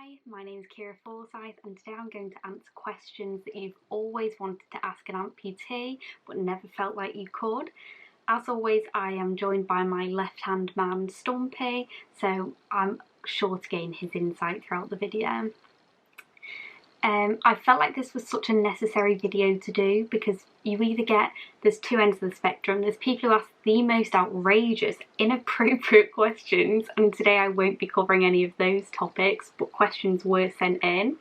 Hi, my name is Keira Forsythe and today I'm going to answer questions that you've always wanted to ask an amputee but never felt like you could. As always, I am joined by my left-hand man Stumpy, so I'm sure to gain his insight throughout the video. I felt like this was such a necessary video to do because there's two ends of the spectrum. There's people who ask the most outrageous, inappropriate questions, and today I won't be covering any of those topics, but questions were sent in.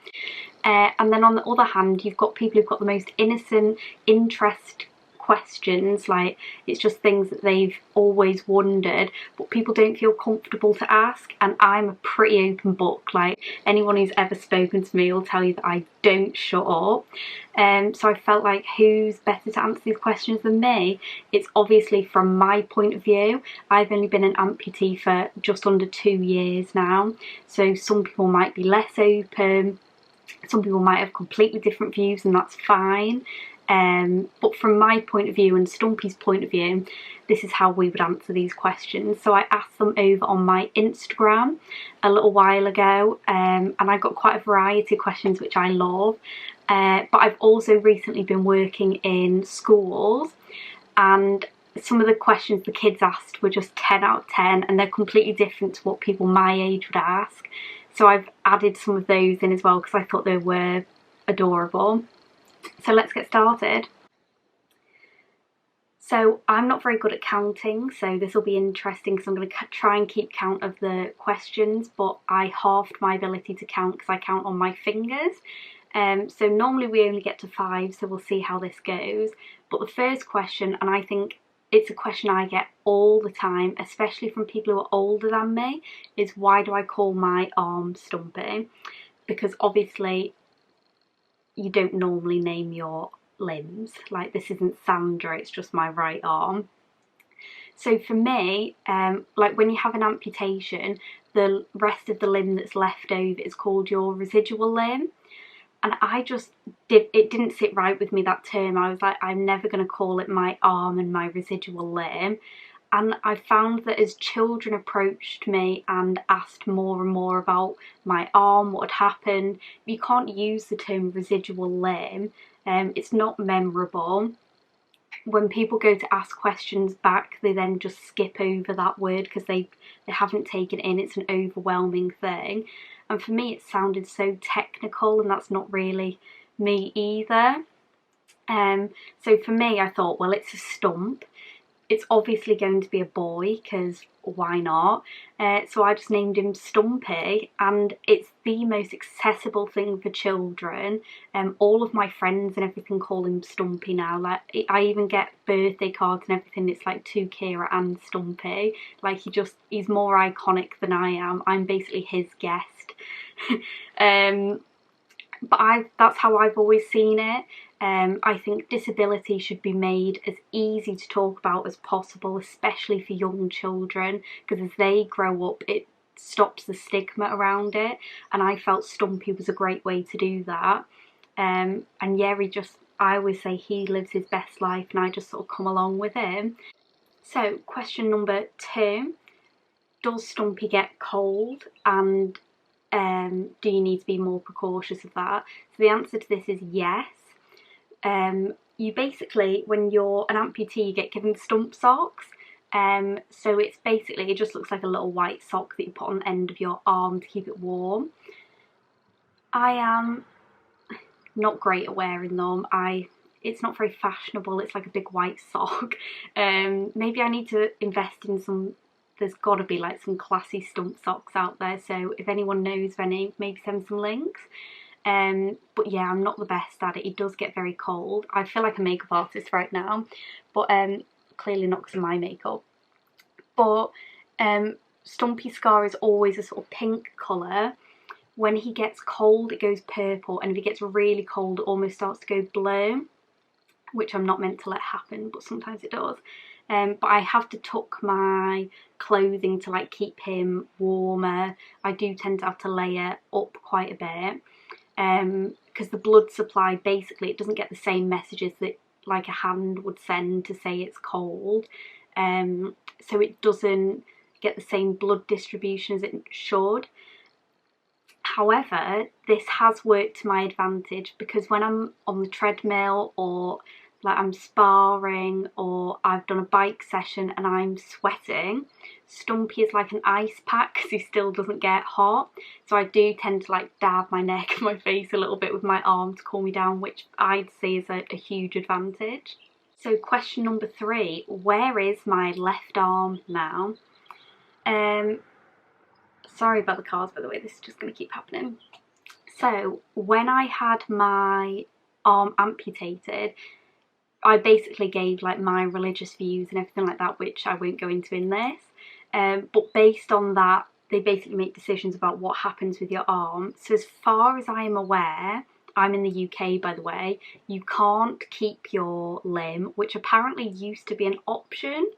And then on the other hand, you've got people who've got the most innocent interest questions, like it's just things that they've always wondered but people don't feel comfortable to ask, and I'm a pretty open book. Like, anyone who's ever spoken to me will tell you that I don't shut up. So I felt like, who's better to answer these questions than me? It's obviously from my point of view. I've only been an amputee for just under 2 years now, so some people might be less open, some people might have completely different views, and that's fine. But from my point of view and Stumpy's point of view, this is how we would answer these questions. So I asked them over on my Instagram a little while ago, and I got quite a variety of questions which I love. But I've also recently been working in schools, and some of the questions the kids asked were just 10 out of 10, and they're completely different to what people my age would ask. So I've added some of those in as well because I thought they were adorable. So let's get started. So I'm not very good at counting, so this will be interesting because I'm going to try and keep count of the questions, but I halved my ability to count because I count on my fingers. So normally we only get to 5, so we'll see how this goes. But the first question, and I think it's a question I get all the time, especially from people who are older than me, is why do I call my arm Stumpy? Because obviously you don't normally name your limbs. Like, this isn't Sandra, it's just my right arm. So for me, like when you have an amputation, the rest of the limb that's left over is called your residual limb. And it didn't sit right with me, that term. I was like, I'm never going to call it my arm and my residual limb. And I found that as children approached me and asked more and more about my arm, what had happened, you can't use the term residual limb. It's not memorable. When people go to ask questions back, they then just skip over that word because they haven't taken it in. It's an overwhelming thing. And for me, it sounded so technical, and that's not really me either. So for me, I thought, well, it's a stump. It's obviously going to be a boy, because why not? So I just named him Stumpy, and it's the most accessible thing for children. All of my friends and everything call him Stumpy now. Like, I even get birthday cards and everything. It's like to Keira and Stumpy. Like, he's more iconic than I am. I'm basically his guest. But that's how I've always seen it. I think disability should be made as easy to talk about as possible, especially for young children, because as they grow up, it stops the stigma around it, and I felt Stumpy was a great way to do that. And yeah, I always say he lives his best life, and I just sort of come along with him. So question number 2, does Stumpy get cold, and do you need to be more precautious of that? So the answer to this is yes. You basically, when you're an amputee, you get given Stump Socks. So it's basically, it just looks like a little white sock that you put on the end of your arm to keep it warm. I am not great at wearing them. It's not very fashionable. It's like a big white sock. Maybe I need to invest in some. There's got to be like some classy Stump Socks out there, so if anyone knows of any, maybe send some links. But yeah, I'm not the best at it. It does get very cold. I feel like a makeup artist right now, but clearly not because of my makeup. But Stumpy's scar is always a sort of pink colour. When he gets cold, it goes purple, and if he gets really cold, it almost starts to go blue, which I'm not meant to let happen, but sometimes it does. But I have to tuck my clothing to like keep him warmer. I do tend to have to layer up quite a bit, because the blood supply, basically, it doesn't get the same messages that like a hand would send to say it's cold. So it doesn't get the same blood distribution as it should. However, this has worked to my advantage because when I'm on the treadmill or like I'm sparring or I've done a bike session and I'm sweating, Stumpy is like an ice pack because he still doesn't get hot. So I do tend to like dab my neck and my face a little bit with my arm to cool me down, which I'd say is a huge advantage. So question number 3, where is my left arm now? Sorry about the cars, by the way, this is just going to keep happening. So when I had my arm amputated, I basically gave like my religious views and everything like that, which I won't go into in this. But based on that, they basically make decisions about what happens with your arm. So as far as I am aware, I'm in the UK, by the way, you can't keep your limb, which apparently used to be an option,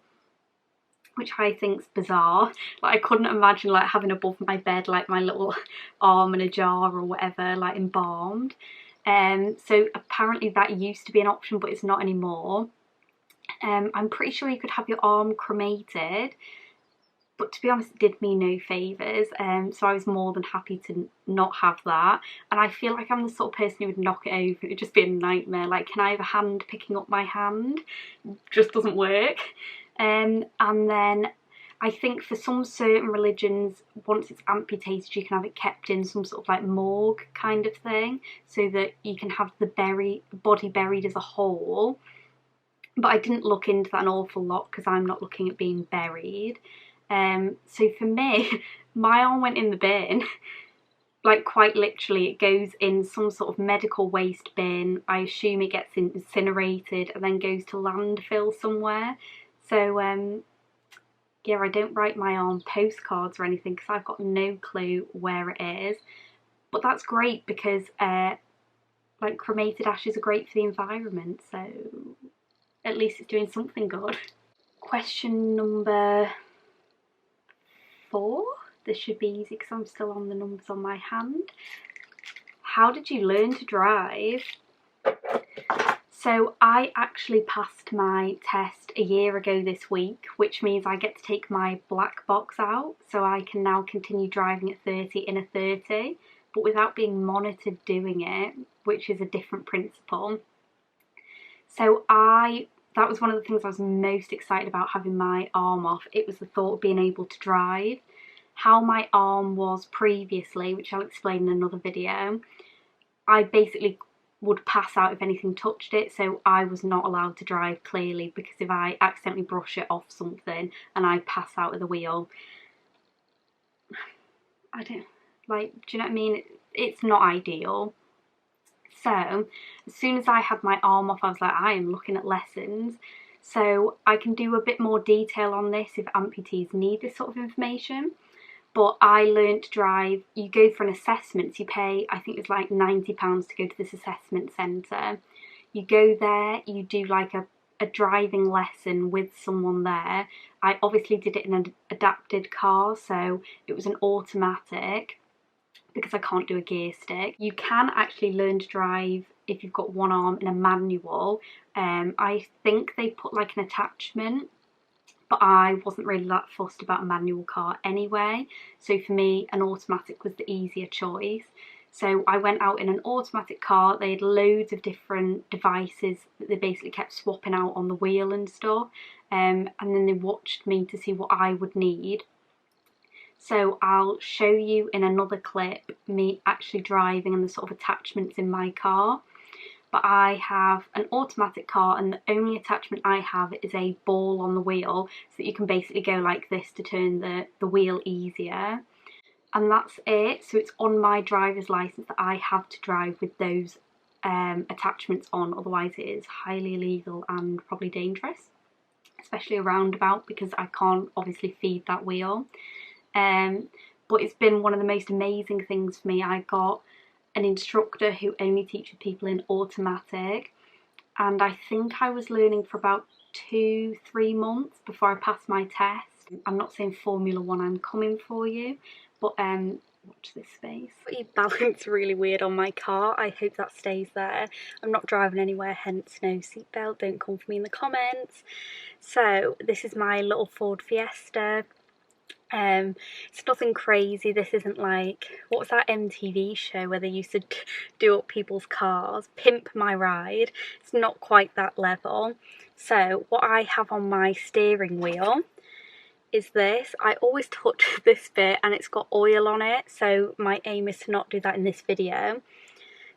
which I think's bizarre. Like I couldn't imagine like having above my bed like my little arm in a jar or whatever, like embalmed. So apparently that used to be an option, but it's not anymore. I'm pretty sure you could have your arm cremated, but to be honest, it did me no favours. So I was more than happy to not have that. And I feel like I'm the sort of person who would knock it over. It would just be a nightmare. Like, can I have a hand picking up my hand? It just doesn't work. And then I think for some certain religions, once it's amputated, you can have it kept in some sort of like morgue kind of thing, so that you can have the body buried as a whole. But I didn't look into that an awful lot because I'm not looking at being buried. So for me, my arm went in the bin. Like quite literally, it goes in some sort of medical waste bin. I assume it gets incinerated and then goes to landfill somewhere. So yeah, I don't write my arm postcards or anything because I've got no clue where it is. But that's great because like cremated ashes are great for the environment, so at least it's doing something good. Question number 4. This should be easy because I'm still on the numbers on my hand. How did you learn to drive? So I actually passed my test a year ago this week, which means I get to take my black box out, so I can now continue driving at 30 in a 30, but without being monitored doing it, which is a different principle. So that was one of the things I was most excited about having my arm off. It was the thought of being able to drive. How my arm was previously, which I'll explain in another video, I basically would pass out if anything touched it, so I was not allowed to drive clearly, because if I accidentally brush it off something and I pass out of the wheel, I don't, like, do you know what I mean? It's not ideal. So as soon as I had my arm off, I was like, I am looking at lessons. So I can do a bit more detail on this if amputees need this sort of information. But I learned to drive. You go for an assessment, so you pay, I think it's like £90 to go to this assessment centre. You go there, you do like a driving lesson with someone there. I obviously did it in an adapted car, so it was an automatic because I can't do a gear stick. You can actually learn to drive if you've got one arm in a manual. I think they put like an attachment, but I wasn't really that fussed about a manual car anyway, so for me an automatic was the easier choice. So I went out in an automatic car. They had loads of different devices that they basically kept swapping out on the wheel and stuff, and then they watched me to see what I would need. So I'll show you in another clip me actually driving and the sort of attachments in my car. But I have an automatic car, and the only attachment I have is a ball on the wheel, so that you can basically go like this to turn the wheel easier. And that's it. So it's on my driver's license that I have to drive with those attachments on, otherwise it is highly illegal and probably dangerous, especially a roundabout, because I can't obviously feed that wheel. But it's been one of the most amazing things for me. I got an instructor who only teaches people in automatic, and I think I was learning for about 2-3 months before I passed my test. I'm not saying Formula 1, I'm coming for you, but watch this space. You balance really weird on my car. I hope that stays there. I'm not driving anywhere, hence no seatbelt. Don't come for me in the comments. So this is my little Ford Fiesta. It's nothing crazy. This isn't like, what was that MTV show where they used to do up people's cars? Pimp My Ride. It's not quite that level. So what I have on my steering wheel is this. I always touch this bit and it's got oil on it, so my aim is to not do that in this video.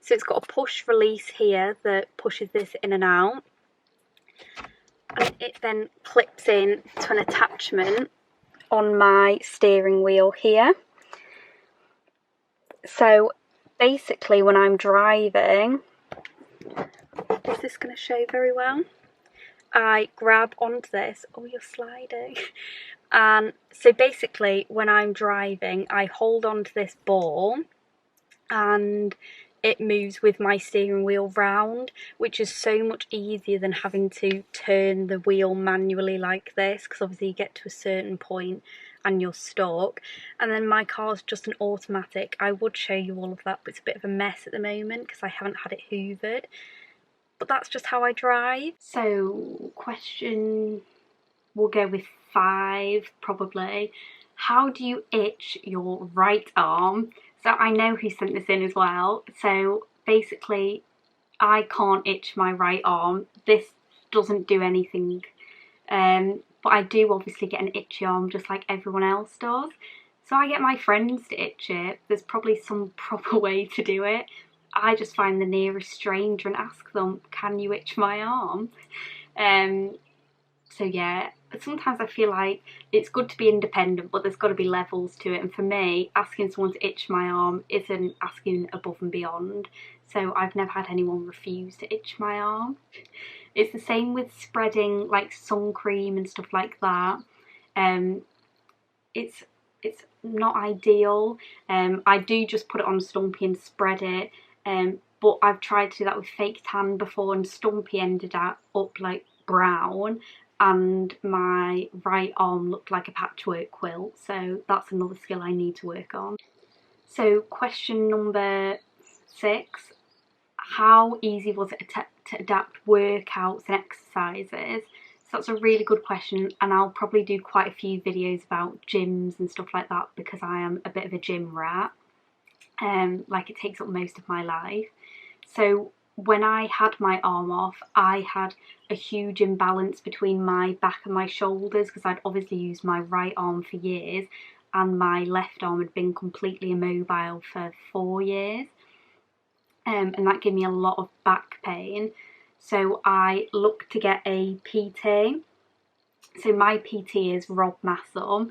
So it's got a push release here that pushes this in and out, and it then clips in to an attachment on my steering wheel here. So basically when I'm driving, is this going to show very well? I grab onto this. Oh, you're sliding. And so basically when I'm driving, I hold on to this ball and it moves with my steering wheel round, which is so much easier than having to turn the wheel manually like this, because obviously you get to a certain point and you're stuck. And then my car's just an automatic. I would show you all of that, but it's a bit of a mess at the moment because I haven't had it hoovered. But that's just how I drive. So question, we'll go with 5 probably. How do you itch your right arm? So I know who sent this in as well. So basically I can't itch my right arm. This doesn't do anything. But I do obviously get an itchy arm just like everyone else does. So I get my friends to itch it. There's probably some proper way to do it. I just find the nearest stranger and ask them, can you itch my arm? So yeah, sometimes I feel like it's good to be independent, but there's got to be levels to it. And for me, asking someone to itch my arm isn't asking above and beyond. So I've never had anyone refuse to itch my arm. It's the same with spreading like sun cream and stuff like that. It's not ideal. I do just put it on Stumpy and spread it. But I've tried to do that with fake tan before, and Stumpy ended up like brown, and my right arm looked like a patchwork quilt. So that's another skill I need to work on. So question number 6, how easy was it to adapt workouts and exercises? So that's a really good question, and I'll probably do quite a few videos about gyms and stuff like that because I am a bit of a gym rat. Like it takes up most of my life. So when I had my arm off, I had a huge imbalance between my back and my shoulders because I'd obviously used my right arm for years and my left arm had been completely immobile for 4 years. And that gave me a lot of back pain. So I looked to get a PT. So my PT is Rob Massum,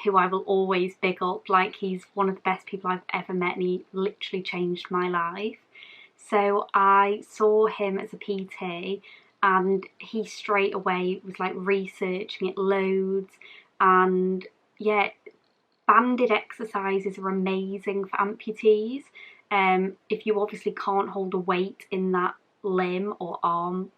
who I will always big up. Like, he's one of the best people I've ever met and he literally changed my life. So I saw him as a PT and he straight away was like researching it loads. And yeah, banded exercises are amazing for amputees. If you obviously can't hold a weight in that limb or arm,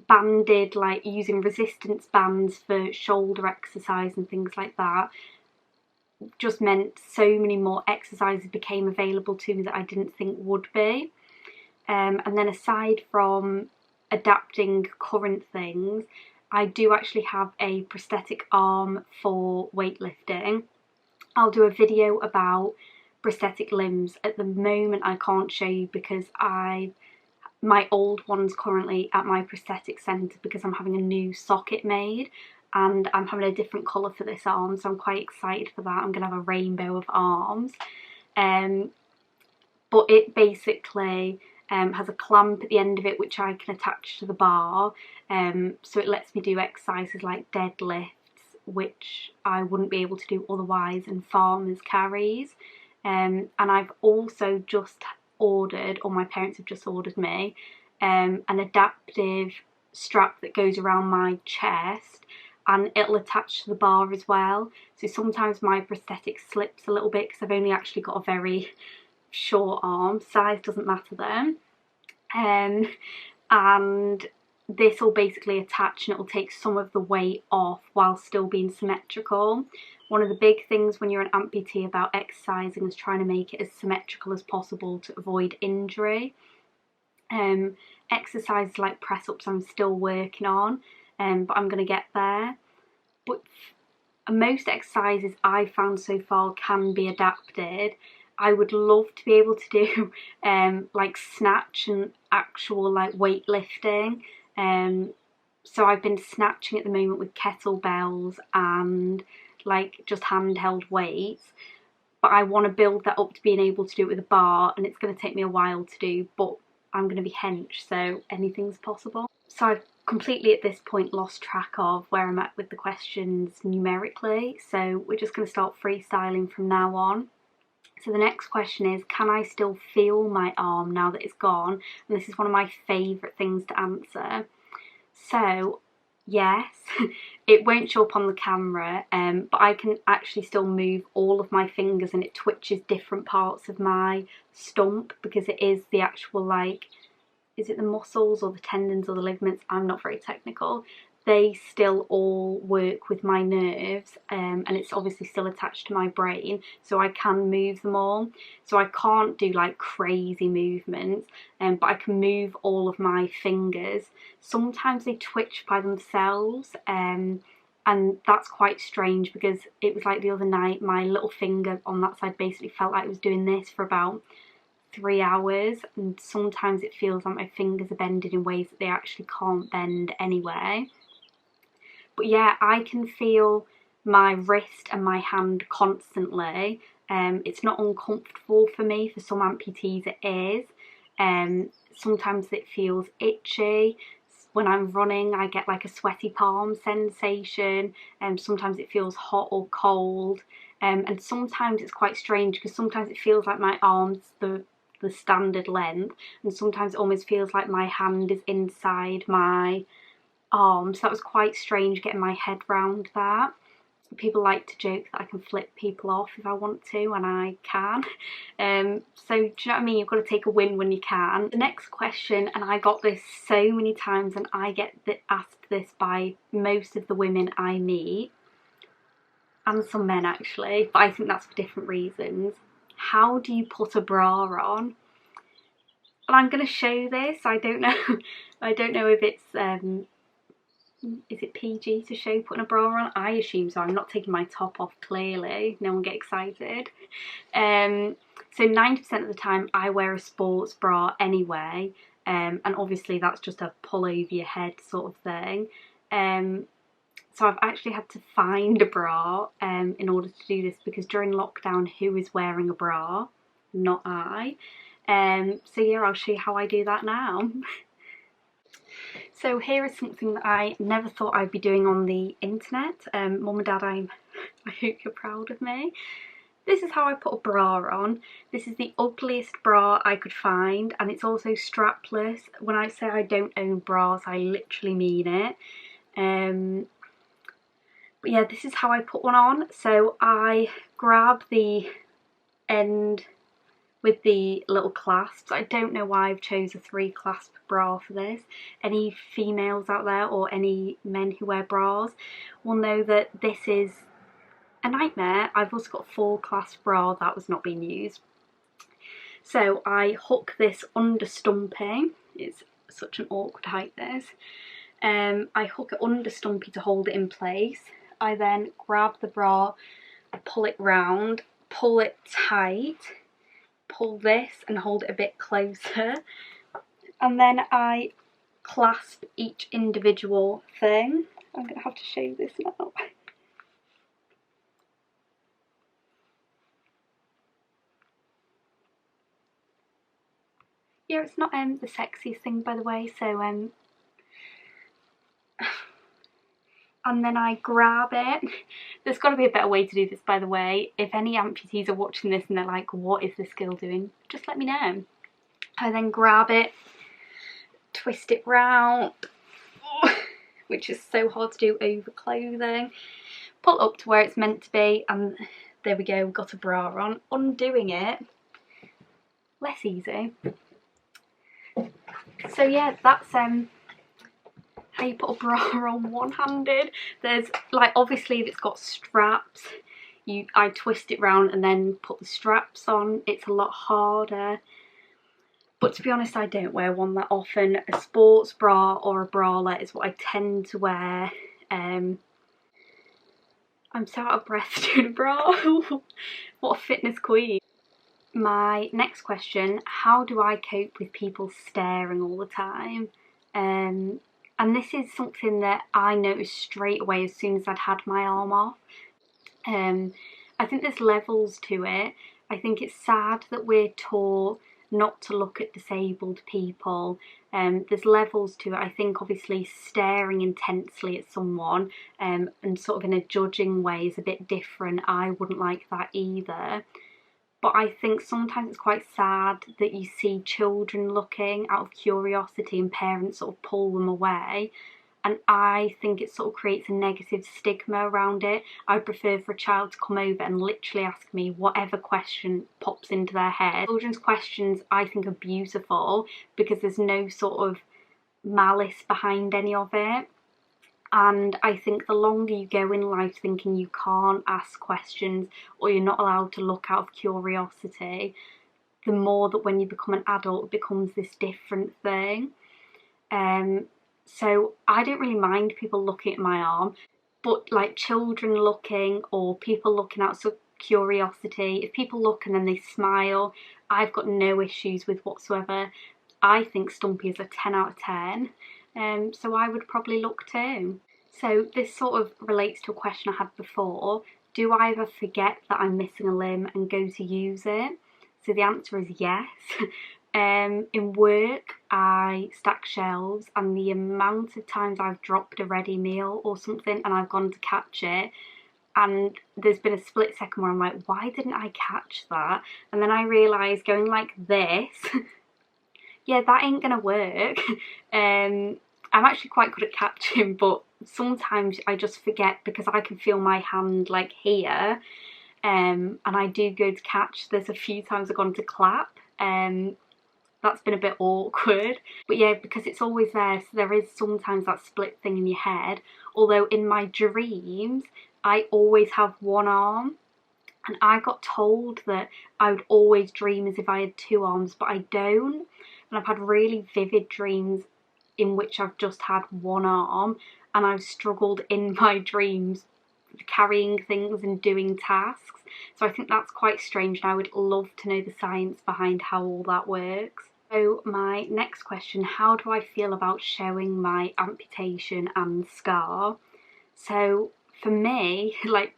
banded, like using resistance bands for shoulder exercise and things like that, just meant so many more exercises became available to me that I didn't think would be. And then aside from adapting current things, I do actually have a prosthetic arm for weightlifting. I'll do a video about prosthetic limbs. At the moment I can't show you because my old one's currently at my prosthetic centre because I'm having a new socket made and I'm having a different colour for this arm, so I'm quite excited for that. I'm going to have a rainbow of arms. But it basically has a clamp at the end of it which I can attach to the bar, so it lets me do exercises like deadlifts, which I wouldn't be able to do otherwise, and farmers carries. And I've also just ordered, or my parents have just ordered me, an adaptive strap that goes around my chest and it'll attach to the bar as well. So sometimes my prosthetic slips a little bit because I've only actually got a very short arm. Size doesn't matter then. And this will basically attach and it will take some of the weight off while still being symmetrical. One of the big things when you're an amputee about exercising is trying to make it as symmetrical as possible to avoid injury. Exercises like press-ups I'm still working on, but I'm going to get there. but most exercises I've found so far can be adapted. I would love to be able to do like snatch and actual like weightlifting. So I've been snatching at the moment with kettlebells and like just handheld weights, but I want to build that up to being able to do it with a bar, and it's going to take me a while to do, but I'm going to be hench, so anything's possible. So I've completely at this point lost track of where I'm at with the questions numerically, so we're just going to start freestyling from now on. So the next question is, can I still feel my arm now that it's gone? And this is one of my favourite things to answer. So yes, it won't show up on the camera, but I can actually still move all of my fingers, and it twitches different parts of my stump because it is the actual, like, is it the muscles or the tendons or the ligaments? I'm not very technical. They still all work with my nerves, and it's obviously still attached to my brain, so I can move them all. So I can't do like crazy movements, but I can move all of my fingers. Sometimes they twitch by themselves, and that's quite strange because it was like the other night, my little finger on that side basically felt like it was doing this for about 3 hours, and sometimes it feels like my fingers are bending in ways that they actually can't bend anyway. But yeah, I can feel my wrist and my hand constantly. It's not uncomfortable for me. For some amputees it is. Sometimes it feels itchy. When I'm running I get like a sweaty palm sensation, and sometimes it feels hot or cold. And sometimes it's quite strange because sometimes it feels like my arm's the standard length, and sometimes it almost feels like my hand is inside my arm. So that was quite strange getting my head round that. People like to joke that I can flip people off if I want to, and I can. So do you know what I mean? You've got to take a win when you can. The next question, and I got this so many times, and I get asked this by most of the women I meet, and some men actually, but I think that's for different reasons. How do you put a bra on? And I'm going to show this. I don't know. I don't know if it's is it PG to show putting a bra on? I assume so. I'm not taking my top off, clearly. No one get excited. So 90% of the time I wear a sports bra anyway, and obviously that's just a pull over your head sort of thing. So I've actually had to find a bra in order to do this, because during lockdown, who is wearing a bra? Not I. So yeah, I'll show you how I do that now. So here is something that I never thought I'd be doing on the internet. Mum and Dad, I hope you're proud of me. This is how I put a bra on. This is the ugliest bra I could find, and it's also strapless. When I say I don't own bras, I literally mean it. But yeah, this is how I put one on. So I grab the end with the little clasps. I don't know why I've chose a 3-clasp bra for this. Any females out there or any men who wear bras will know that this is a nightmare. I've also got a 4-clasp bra that was not being used. So I hook this under stumpy. It's such an awkward height, this. I hook it under stumpy to hold it in place. I then grab the bra, pull it round, pull it tight, pull this and hold it a bit closer, and then I clasp each individual thing. I'm going to have to show you this now. Yeah, it's not the sexiest thing, by the way, so and then I grab it. There's got to be a better way to do this, by the way. If any amputees are watching this and they're like, what is this girl doing? Just let me know. I then grab it, twist it round, which is so hard to do over clothing. Pull it up to where it's meant to be, and there we go, we've got a bra on. Undoing it, less easy. So yeah, that's how you put a bra on one-handed. There's like, obviously if it's got straps, I twist it round and then put the straps on. It's a lot harder, but to be honest, I don't wear one that often. A sports bra or a bralette is what I tend to wear. I'm so out of breath doing a bra. What a fitness queen. My next question, how do I cope with people staring all the time? And this is something that I noticed straight away as soon as I'd had my arm off. I think there's levels to it. I think it's sad that we're taught not to look at disabled people. There's levels to it. I think obviously staring intensely at someone and sort of in a judging way is a bit different. I wouldn't like that either. But I think sometimes it's quite sad that you see children looking out of curiosity and parents sort of pull them away. And I think it sort of creates a negative stigma around it. I'd prefer for a child to come over and literally ask me whatever question pops into their head. Children's questions I think are beautiful because there's no sort of malice behind any of it. And I think the longer you go in life thinking you can't ask questions or you're not allowed to look out of curiosity, the more that when you become an adult it becomes this different thing. So I don't really mind people looking at my arm, but like children looking or people looking out of curiosity, if people look and then they smile, I've got no issues with whatsoever. I think Stumpy is a 10 out of 10. So I would probably look too. So this sort of relates to a question I had before. Do I ever forget that I'm missing a limb and go to use it? So the answer is yes. In work, I stack shelves, and the amount of times I've dropped a ready meal or something and I've gone to catch it, and there's been a split second where I'm like, why didn't I catch that? And then I realise going like this, yeah, that ain't gonna work. I'm actually quite good at catching, but sometimes I just forget because I can feel my hand like here, and I do go to catch. There's a few times I've gone to clap, that's been a bit awkward. But yeah, because it's always there, so there is sometimes that split thing in your head. Although in my dreams, I always have one arm. And I got told that I would always dream as if I had two arms, but I don't. And I've had really vivid dreams in which I've just had one arm, and I've struggled in my dreams carrying things and doing tasks. So I think that's quite strange, and I would love to know the science behind how all that works. So my next question, how do I feel about showing my amputation and scar? So for me, like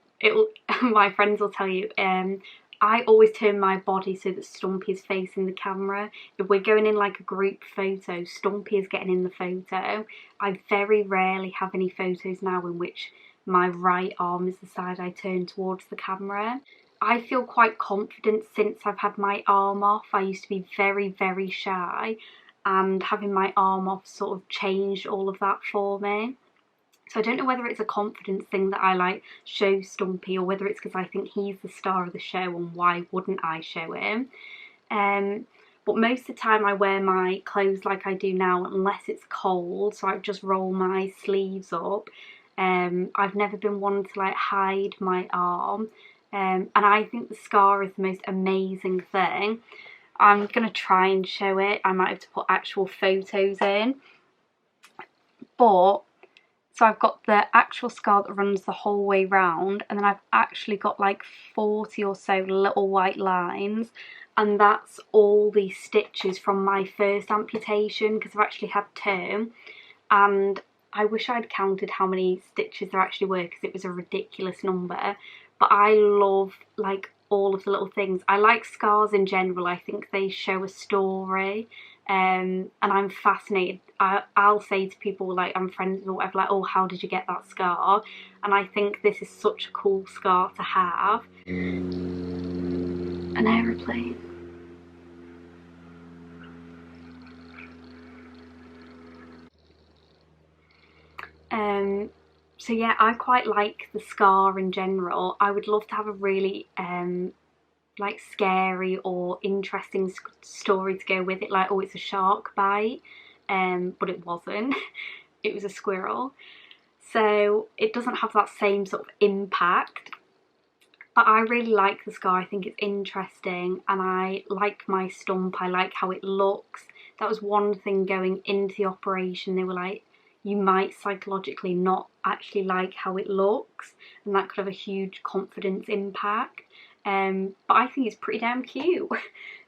my friends will tell you, I always turn my body so that Stumpy is facing the camera. If we're going in like a group photo, Stumpy is getting in the photo. I very rarely have any photos now in which my right arm is the side I turn towards the camera. I feel quite confident since I've had my arm off. I used to be very, very shy, and having my arm off sort of changed all of that for me. So I don't know whether it's a confidence thing that I like show Stumpy, or whether it's because I think he's the star of the show and why wouldn't I show him. But most of the time I wear my clothes like I do now unless it's cold, so I just roll my sleeves up. I've never been one to like hide my arm, and I think the scar is the most amazing thing. I'm going to try and show it. I might have to put actual photos in. But so I've got the actual scar that runs the whole way round, and then I've actually got like 40 or so little white lines, and that's all these stitches from my first amputation, because I've actually had two, and I wish I'd counted how many stitches there actually were because it was a ridiculous number. But I love like all of the little things. I like scars in general. I think they show a story, and I'm fascinated. I'll say to people like I'm friends with or whatever, like, oh, how did you get that scar? And I think this is such a cool scar to have. An aeroplane. So yeah, I quite like the scar in general. I would love to have a really like scary or interesting story to go with it, like, oh, it's a shark bite, but it wasn't. It was a squirrel, so it doesn't have that same sort of impact. But I really like the scar. I think it's interesting, and I like my stump. I like how it looks. That was one thing going into the operation. They were like, you might psychologically not actually like how it looks, and that could have a huge confidence impact. But I think it's pretty damn cute.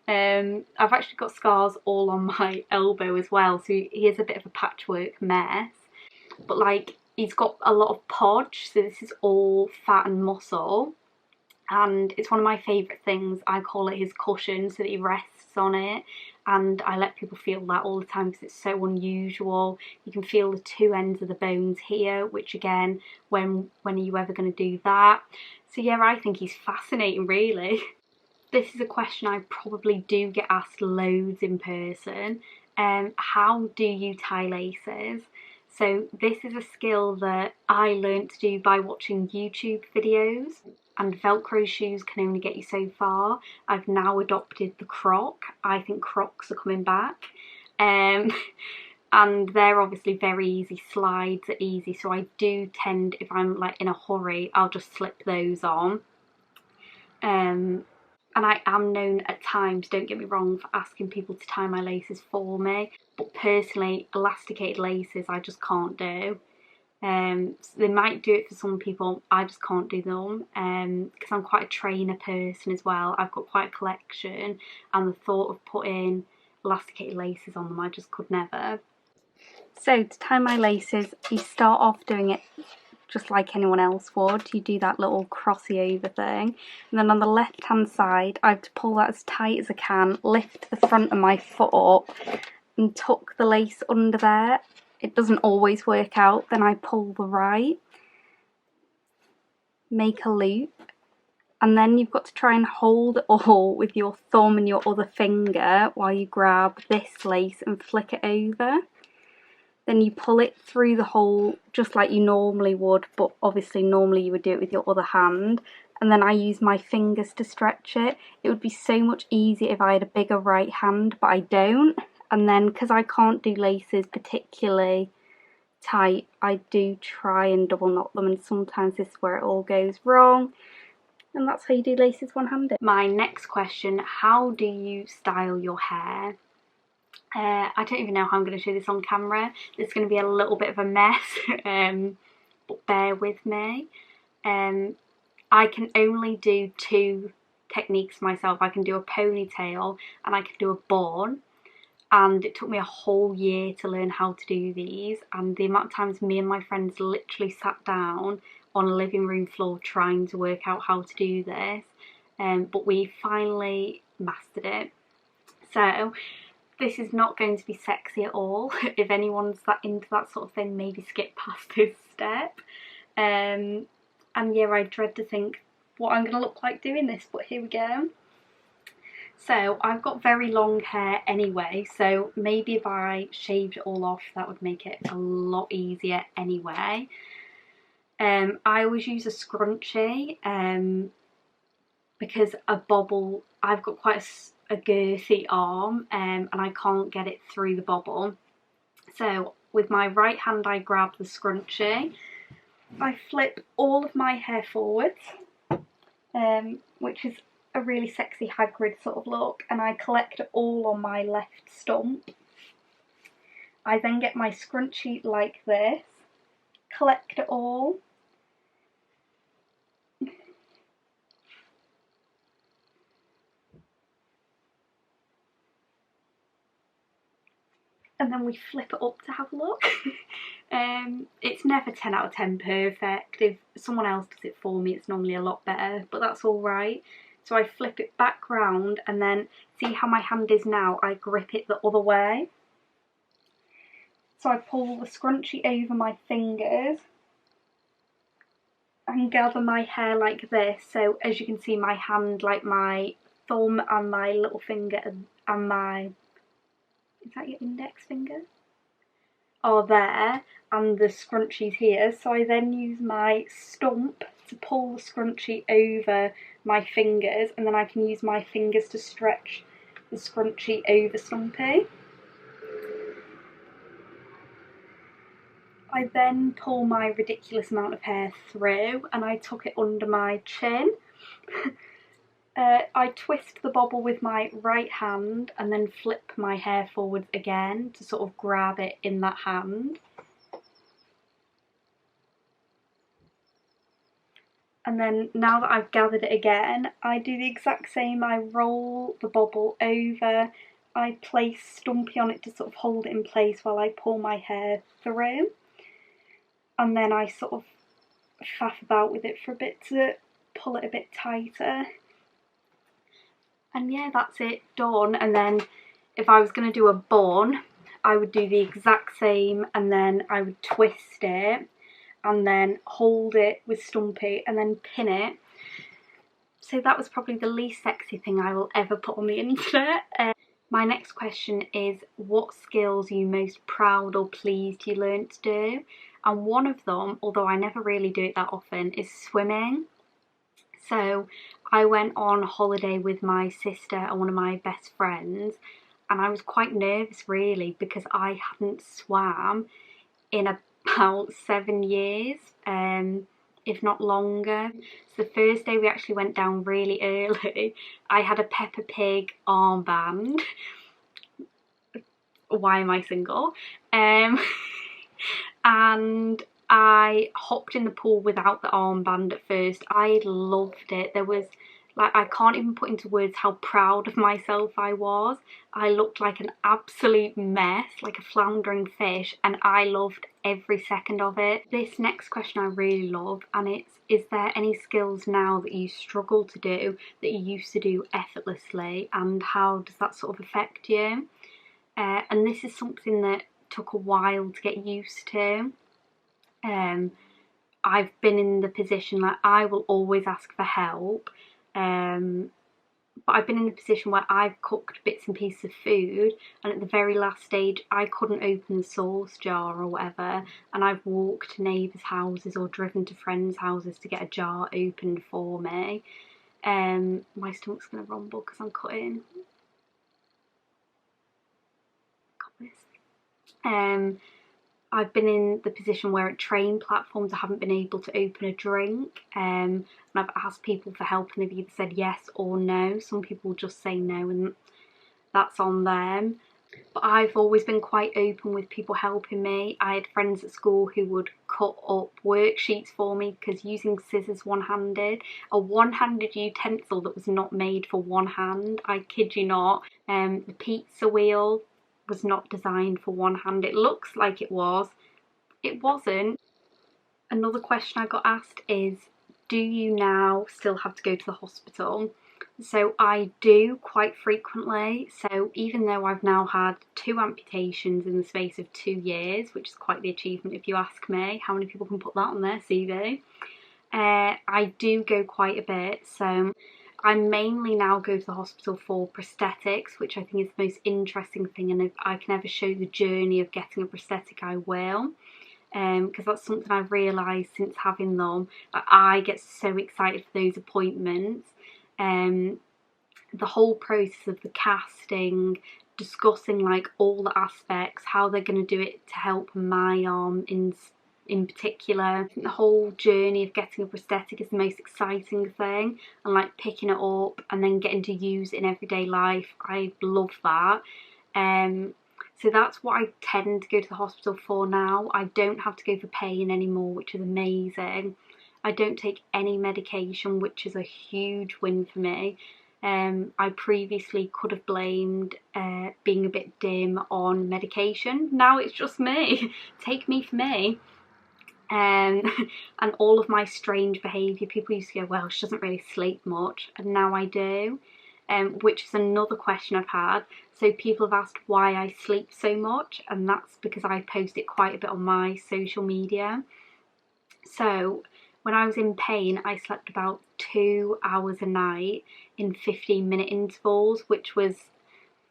I've actually got scars all on my elbow as well, so he is a bit of a patchwork mess. But like, he's got a lot of podge, so this is all fat and muscle. And it's one of my favourite things. I call it his cushion, so that he rests on it. And I let people feel that all the time because it's so unusual. You can feel the two ends of the bones here, which again, when are you ever going to do that? So yeah, I think he's fascinating, really. This is a question I probably do get asked loads in person. How do you tie laces? So this is a skill that I learnt to do by watching YouTube videos, and Velcro shoes can only get you so far. I've now adopted the Croc. I think Crocs are coming back. And they're obviously very easy, slides are easy, so I do tend, if I'm like in a hurry, I'll just slip those on. And I am known at times, don't get me wrong, for asking people to tie my laces for me, but personally, elasticated laces I just can't do. So they might do it for some people, I just can't do them, because I'm quite a trainer person as well. I've got quite a collection, and the thought of putting elasticated laces on them, I just could never. So to tie my laces, you start off doing it just like anyone else would. You do that little crossy over thing, and then on the left hand side I have to pull that as tight as I can, lift the front of my foot up and tuck the lace under there. It doesn't always work out. Then I pull the right, make a loop, and then you've got to try and hold it all with your thumb and your other finger while you grab this lace and flick it over. Then you pull it through the hole just like you normally would, but obviously normally you would do it with your other hand. And then I use my fingers to stretch it. It would be so much easier if I had a bigger right hand, but I don't. And then because I can't do laces particularly tight, I do try and double knot them, and sometimes this is where it all goes wrong. And that's how you do laces one-handed. My next question, how do you style your hair? I don't even know how I'm going to show this on camera. It's going to be a little bit of a mess, but bear with me. I can only do two techniques myself. I can do a ponytail and I can do a bun. And it took me a whole year to learn how to do these. And the amount of times me and my friends literally sat down on a living room floor trying to work out how to do this. But we finally mastered it. So this is not going to be sexy at all. If anyone's into that sort of thing, maybe skip past this step. And yeah, I dread to think what I'm going to look like doing this, but here we go. So I've got very long hair anyway, so maybe if I shaved it all off, that would make it a lot easier anyway. I always use a scrunchie, because a bobble, I've got quite a girthy arm, and I can't get it through the bobble. So with my right hand I grab the scrunchie, I flip all of my hair forwards, which is a really sexy Hagrid sort of look, and I collect it all on my left stump. I then get my scrunchie like this, collect it all, and then we flip it up to have a look. It's never 10 out of 10 perfect. If someone else does it for me, it's normally a lot better, but that's alright. So I flip it back round, and then see how my hand is now, I grip it the other way. So I pull the scrunchie over my fingers and gather my hair like this. So as you can see, my hand, like my thumb and my little finger and my, is that your index finger? Are there, and the scrunchie's here. So I then use my stump to pull the scrunchie over my fingers, and then I can use my fingers to stretch the scrunchie over Stumpy. I then pull my ridiculous amount of hair through and I tuck it under my chin. I twist the bobble with my right hand and then flip my hair forwards again to sort of grab it in that hand. And then now that I've gathered it again, I do the exact same. I roll the bobble over, I place Stumpy on it to sort of hold it in place while I pull my hair through. And then I sort of faff about with it for a bit to pull it a bit tighter. And yeah, that's it, done. And then if I was going to do a bun, I would do the exact same, and then I would twist it and then hold it with Stumpy and then pin it. So that was probably the least sexy thing I will ever put on the internet. My next question is, what skills are you most proud or pleased you learnt to do? And one of them, although I never really do it that often, is swimming. So I went on holiday with my sister and one of my best friends, and I was quite nervous really because I hadn't swam in about 7 years, if not longer. So the first day we actually went down really early. I had a Peppa Pig armband. Why am I single? And I hopped in the pool without the armband at first. I loved it. There was, like, I can't even put into words how proud of myself I was. I looked like an absolute mess, like a floundering fish, and I loved every second of it. This next question I really love, and it's, is there any skills now that you struggle to do that you used to do effortlessly, and how does that sort of affect you? And this is something that took a while to get used to. I've been in the position, like, I will always ask for help, but I've been in the position where I've cooked bits and pieces of food, and at the very last stage I couldn't open the sauce jar or whatever, and I've walked to neighbours' houses or driven to friends' houses to get a jar opened for me. My stomach's gonna rumble because I'm cutting. Got this. I've been in the position where at train platforms I haven't been able to open a drink, and I've asked people for help and they've either said yes or no. Some people just say no and that's on them. But I've always been quite open with people helping me. I had friends at school who would cut up worksheets for me because using scissors one-handed, a one-handed utensil that was not made for one hand, I kid you not. The pizza wheel was not designed for one hand. It looks like it was. It wasn't. Another question I got asked is, do you now still have to go to the hospital? So I do quite frequently. So even though I've now had 2 amputations in the space of 2 years, which is quite the achievement if you ask me, how many people can put that on their CV? I do go quite a bit. So I mainly now go to the hospital for prosthetics, which I think is the most interesting thing, and if I can ever show the journey of getting a prosthetic, I will, because that's something I've realised since having them. I get so excited for those appointments. The whole process of the casting, discussing like all the aspects, how they're going to do it to help my arm in particular. The whole journey of getting a prosthetic is the most exciting thing, and like picking it up and then getting to use it in everyday life, I love that. So that's what I tend to go to the hospital for now. I don't have to go for pain anymore, which is amazing. I don't take any medication, which is a huge win for me. I previously could have blamed being a bit dim on medication. Now it's just me. Take me for me. And all of my strange behaviour, people used to go, well, she doesn't really sleep much, and now I do, which is another question I've had. So people have asked why I sleep so much, and that's because I post it quite a bit on my social media. So when I was in pain, I slept about 2 hours a night in 15-minute intervals, which was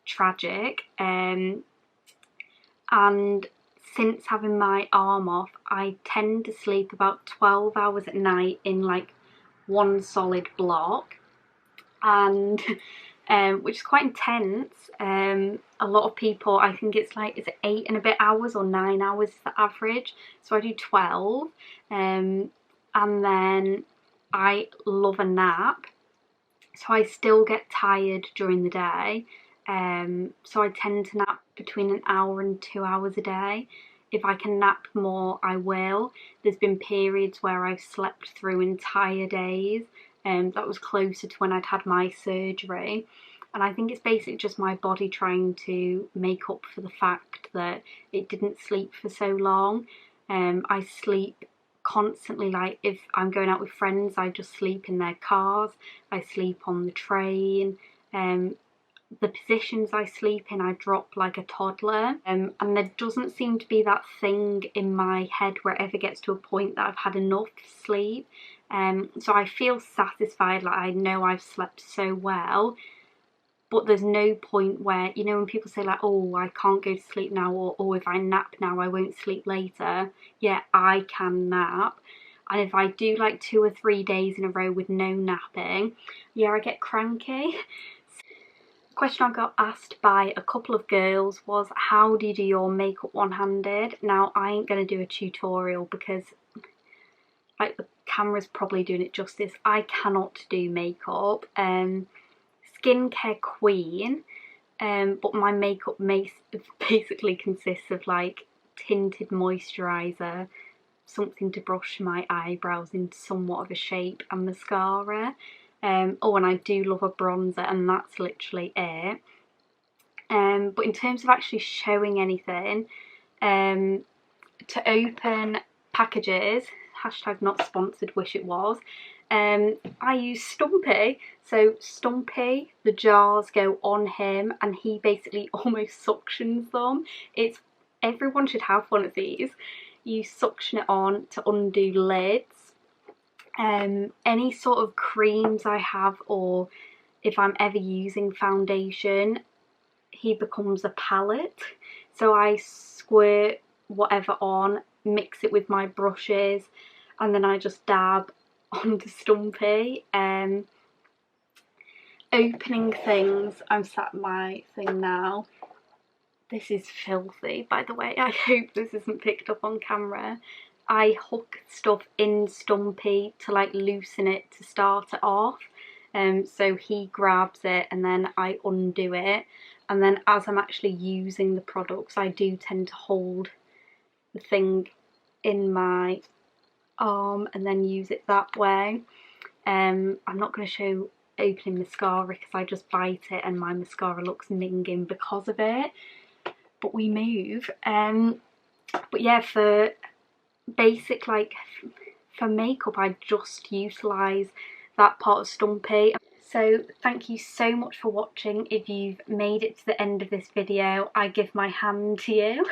tragic. And since having my arm off, I tend to sleep about 12 hours at night in like one solid block, and which is quite intense. A lot of people, I think it's like, is it 8 and a bit hours or 9 hours is the average? So I do 12, and then I love a nap. So I still get tired during the day. So I tend to nap between an hour and 2 hours a day. if I can nap more, I will. There's been periods where I've slept through entire days, and that was closer to when I'd had my surgery. And I think it's basically just my body trying to make up for the fact that it didn't sleep for so long. I sleep constantly. Like if I'm going out with friends, I just sleep in their cars. I sleep on the train. The positions I sleep in, I drop like a toddler. And there doesn't seem to be that thing in my head where it ever gets to a point that I've had enough sleep. So I feel satisfied, like I know I've slept so well. But there's no point where, you know, when people say like, oh, I can't go to sleep now, or oh, if I nap now, I won't sleep later. Yeah, I can nap. And if I do like 2 or 3 days in a row with no napping, yeah, I get cranky. The question I got asked by a couple of girls was, how do you do your makeup one-handed? Now, I ain't going to do a tutorial because like the camera's probably doing it justice. I cannot do makeup. Skincare queen, but my makeup basically consists of like tinted moisturiser, something to brush my eyebrows into somewhat of a shape, and mascara. Oh, and I do love a bronzer, and that's literally it. But in terms of actually showing anything, to open packages, hashtag not sponsored, wish it was, I use Stumpy. So Stumpy, the jars go on him and he basically almost suctions them. Everyone should have one of these. You suction it on to undo lids. Any sort of creams I have, or if I'm ever using foundation, he becomes a palette. So I squirt whatever on, mix it with my brushes, and then I just dab onto Stumpy. Opening things, I'm sat at my thing now. This is filthy, by the way. I hope this isn't picked up on camera. I hook stuff in Stumpy to like loosen it to start it off. So he grabs it and then I undo it. And then as I'm actually using the products, I do tend to hold the thing in my arm and then use it that way. I'm not going to show opening mascara because I just bite it and my mascara looks minging because of it. But we move. But yeah, for basic, like for makeup, I just utilise that part of Stumpy. So thank you so much for watching. If you've made it to the end of this video, I give my hand to you.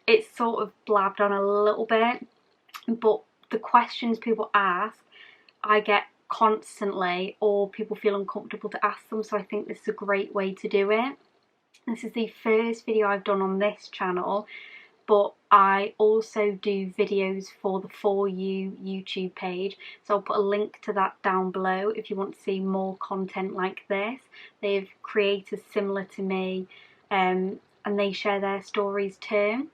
It's sort of blabbed on a little bit, but the questions people ask, I get constantly, or people feel uncomfortable to ask them, so I think this is a great way to do it. This is the first video I've done on this channel, but I also do videos for the For You YouTube page, so I'll put a link to that down below if you want to see more content like this. They have creators similar to me, and they share their stories too,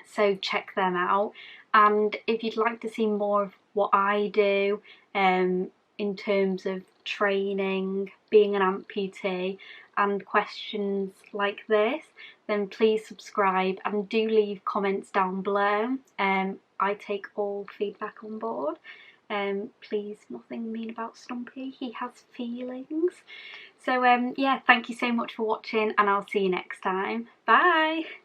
so check them out. And if you'd like to see more of what I do in terms of training, being an amputee, and questions like this, then please subscribe and do leave comments down below. I take all feedback on board. Please, nothing mean about Stumpy, he has feelings. So yeah, thank you so much for watching and I'll see you next time. Bye!